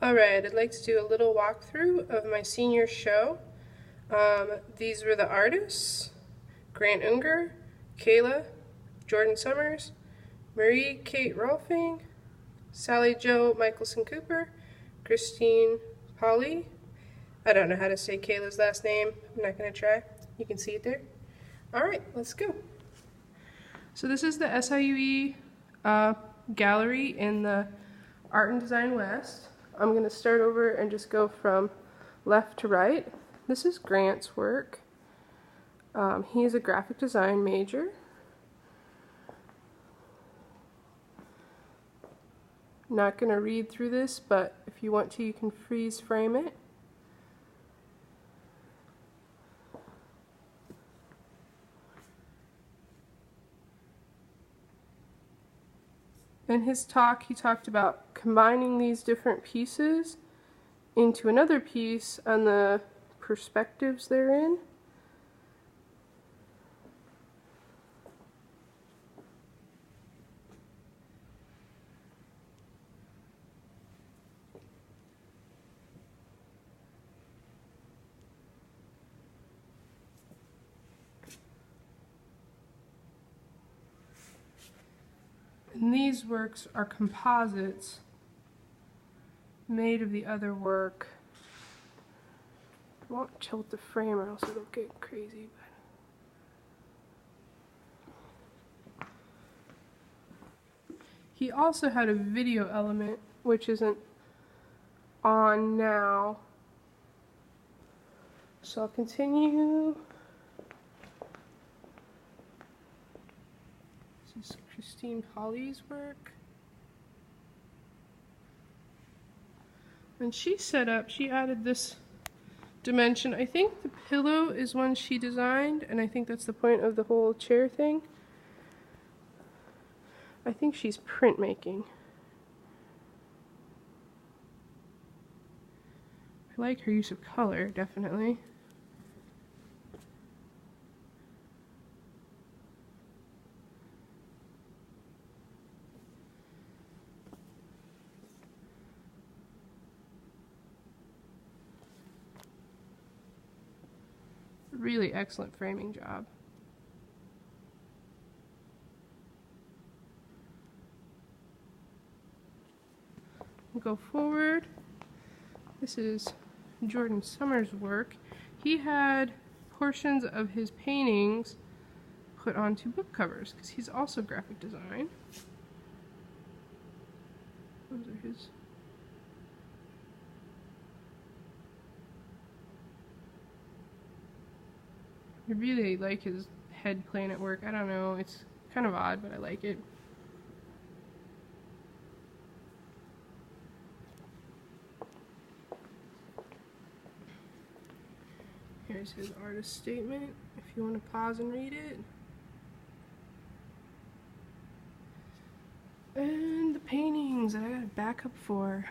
Alright, I'd like to do a little walkthrough of my senior show. These were the artists: Grant Unger, Kayla, Jordan Summers, Marie Kate Rolfing, Sally Jo Michelson Cooper, Christine Polly. I don't know how to say Kayla's last name. I'm not going to try. You can see it there. Alright, let's go. So this is the SIUE gallery in the Art and Design West. I'm going to start over and just go from left to right. This is Grant's work. He's a graphic design major. Not going to read through this, but if you want to, you can freeze frame it. In his talk, he talked about combining these different pieces into another piece and the perspectives therein. And these works are composites made of the other work. I won't tilt the frame or else it'll get crazy. He also had a video element, which isn't on now. So I'll continue. This is Christine Polly's work. When she set up, she added this dimension. I think the pillow is one she designed, and I think that's the point of the whole chair thing. I think she's printmaking. I like her use of color, definitely. Really excellent framing job. We'll go forward. This is Jordan Summers' work. He had portions of his paintings put onto book covers because he's also graphic design. Those are his. I really like his head planet work. I don't know, it's kind of odd, but I like it. Here's his artist statement, if you want to pause and read it. And the paintings that I got a backup for.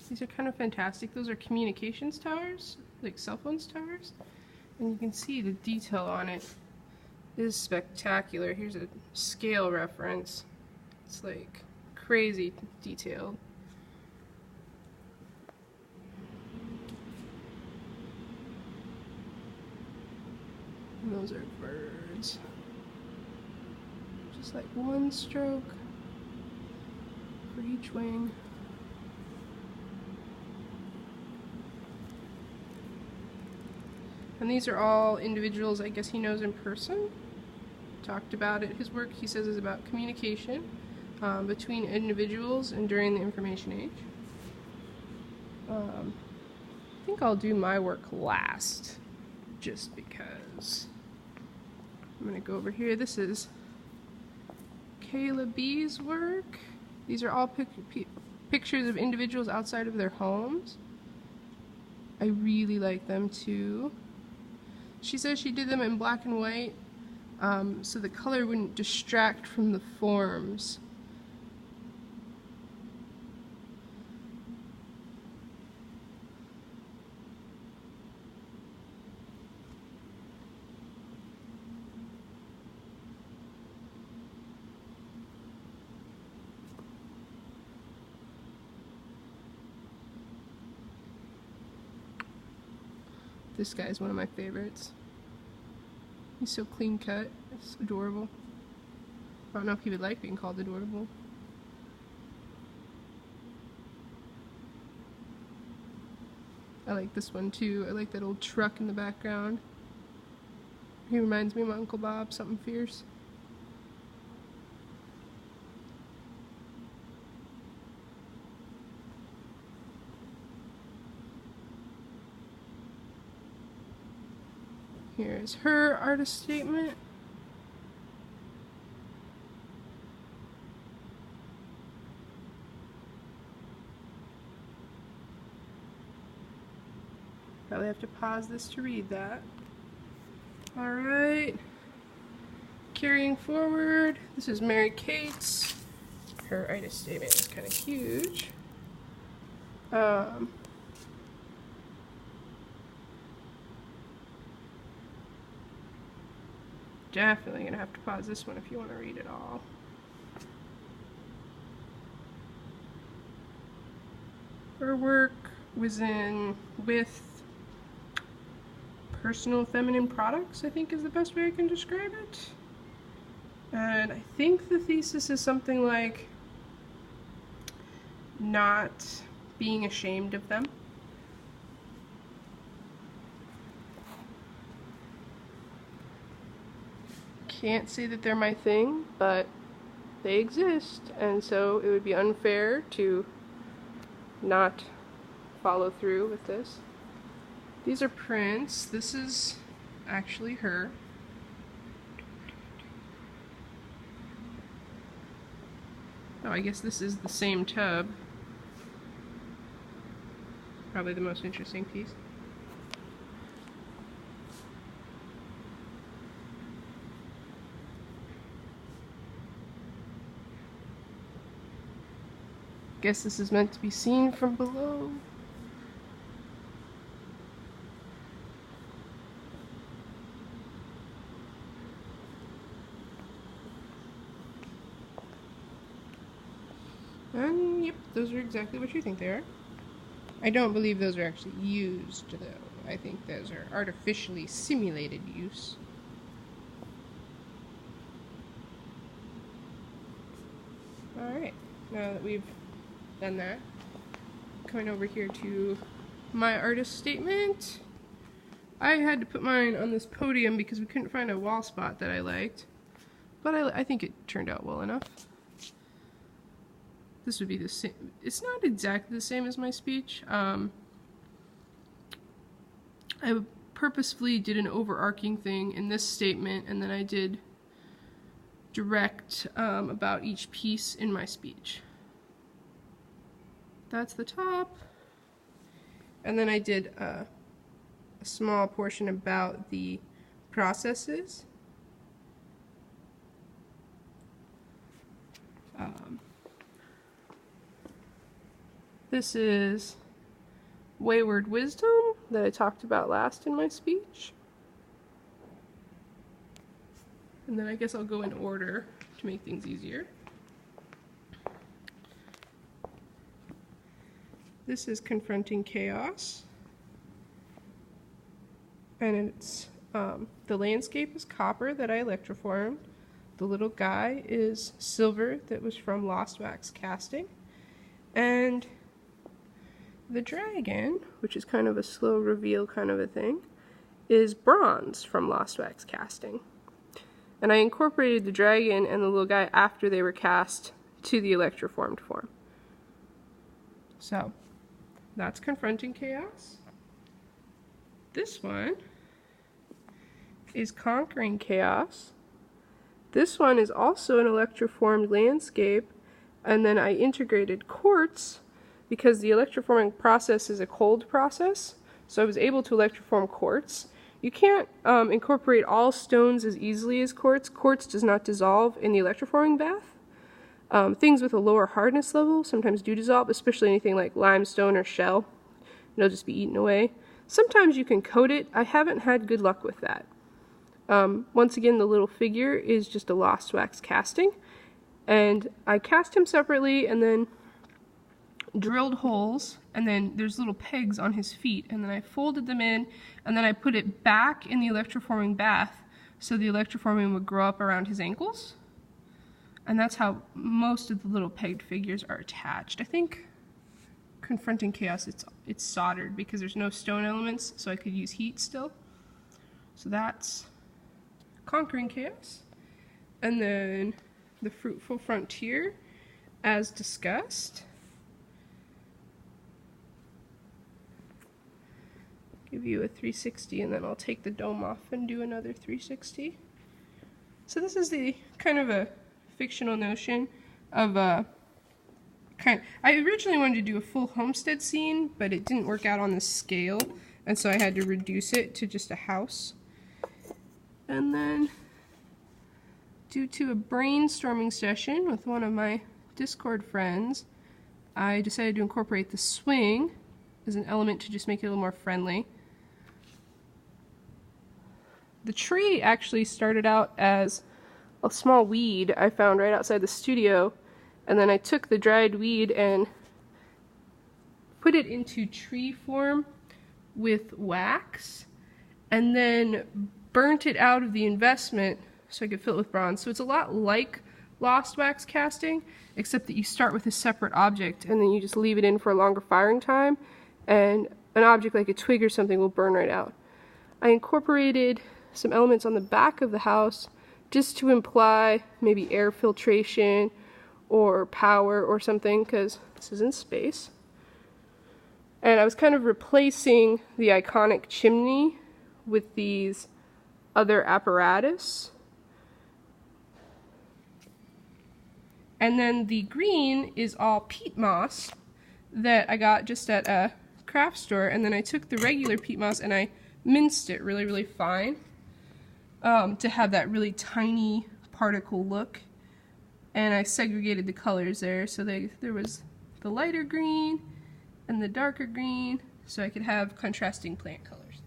These are kind of fantastic. Those are communications towers, like cell phones towers. And you can see the detail on it is spectacular. Here's a scale reference. It's like crazy detailed. And those are birds. Just like one stroke for each wing. And these are all individuals I guess he knows in person. Talked about it. His work, he says, is about communication between individuals and during the information age. I think I'll do my work last, just because. I'm going to go over here. This is Kayla B's work. These are all pictures of individuals outside of their homes. I really like them too. She says she did them in black and white so the color wouldn't distract from the forms. This guy's one of my favorites. He's so clean cut. It's adorable. I don't know if he would like being called adorable. I like this one too. I like that old truck in the background. He reminds me of my Uncle Bob, something fierce. Here's her artist statement. Probably have to pause this to read that. Alright. Carrying forward, this is Mary Kate's. Her artist statement is kind of huge. Definitely gonna have to pause this one if you want to read it all. Her work was with personal feminine products, I think is the best way I can describe it. And I think the thesis is something like not being ashamed of them. Can't say that they're my thing, but they exist, and so it would be unfair to not follow through with this. These are prints. This is actually her. Oh, I guess this is the same tub. Probably the most interesting piece. Guess this is meant to be seen from below. And yep, those are exactly what you think they are. I don't believe those are actually used though. I think those are artificially simulated use. Alright, now that we've done that, coming over here to my artist statement. I had to put mine on this podium because we couldn't find a wall spot that I liked, but I think it turned out well enough. This would be the same. It's not exactly the same as my speech. I purposefully did an overarching thing in this statement, and then I did direct about each piece in my speech. That's the top. And then I did a small portion about the processes. This is wayward wisdom that I talked about last in my speech. And then I guess I'll go in order to make things easier. This is confronting chaos. And it's, the landscape is copper that I electroformed. The little guy is silver that was from Lost Wax casting. And the dragon, which is kind of a slow reveal kind of a thing, is bronze from Lost Wax casting. And I incorporated the dragon and the little guy after they were cast to the electroformed form. So, that's confronting chaos. This one is conquering chaos. This one is also an electroformed landscape, and then I integrated quartz because the electroforming process is a cold process, so I was able to electroform quartz. You can't incorporate all stones as easily as quartz. Quartz does not dissolve in the electroforming bath. Things with a lower hardness level sometimes do dissolve, especially anything like limestone or shell. It'll just be eaten away. Sometimes you can coat it. I haven't had good luck with that. Once again, the little figure is just a Lost Wax casting, and I cast him separately, and then drilled holes, and then there's little pegs on his feet, and then I folded them in, and then I put it back in the electroforming bath so the electroforming would grow up around his ankles. And that's how most of the little pegged figures are attached. I think Confronting Chaos, it's soldered because there's no stone elements, so I could use heat still. So that's Conquering Chaos. And then the Fruitful Frontier, as discussed. Give you a 360, and then I'll take the dome off and do another 360. So this is the kind of a fictional notion of I originally wanted to do a full homestead scene, but it didn't work out on the scale, and so I had to reduce it to just a house. And then, due to a brainstorming session with one of my Discord friends, I decided to incorporate the swing as an element to just make it a little more friendly. The tree actually started out as a small weed I found right outside the studio, and then I took the dried weed and put it into tree form with wax, and then burnt it out of the investment so I could fill it with bronze. So it's a lot like lost wax casting, except that you start with a separate object and then you just leave it in for a longer firing time, and an object like a twig or something will burn right out. I incorporated some elements on the back of the house just to imply maybe air filtration or power or something, because this is in space. And I was kind of replacing the iconic chimney with these other apparatus. And then the green is all peat moss that I got just at a craft store, and then I took the regular peat moss and I minced it really, really fine to have that really tiny particle look. And I segregated the colors there, so there was the lighter green and the darker green, so I could have contrasting plant colors.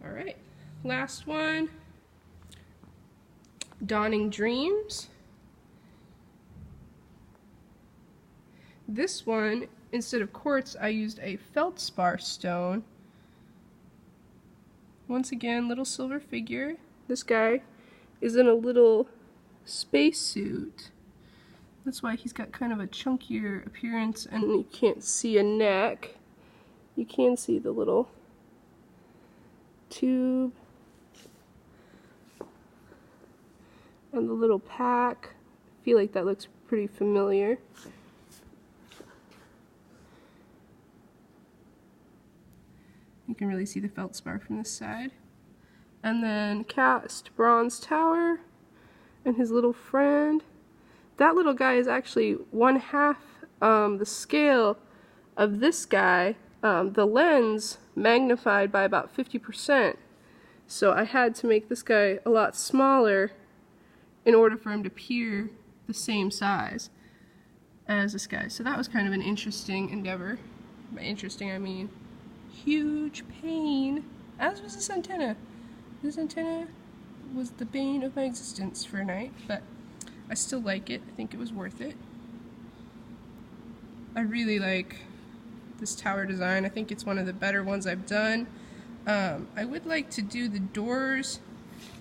Alright, last one, Dawning Dreams. This one, instead of quartz, I used a feldspar stone. Once again, little silver figure. This guy is in a little spacesuit. That's why he's got kind of a chunkier appearance, and you can't see a neck. You can see the little tube and the little pack. I feel like that looks pretty familiar. You can really see the feldspar from this side. And then cast Bronze Tower and his little friend. That little guy is actually 1/2 the scale of this guy. The lens magnified by about 50%. So I had to make this guy a lot smaller in order for him to appear the same size as this guy. So that was kind of an interesting endeavor. By interesting, I mean huge pain, as was this antenna. This antenna was the bane of my existence for a night, but I still like it. I think it was worth it. I really like this tower design. I think it's one of the better ones I've done. I would like to do the doors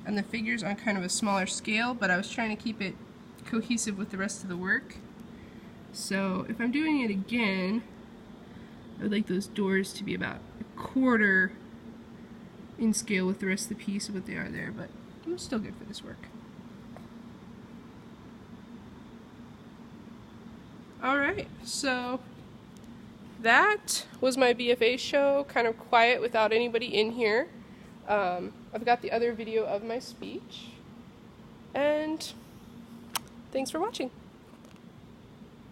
and the figures on kind of a smaller scale, but I was trying to keep it cohesive with the rest of the work. So if I'm doing it again, I would like those doors to be about 1/4 in scale with the rest of the piece of what they are there, but I'm still good for this work. Alright, so that was my BFA show, kind of quiet without anybody in here. I've got the other video of my speech, and thanks for watching.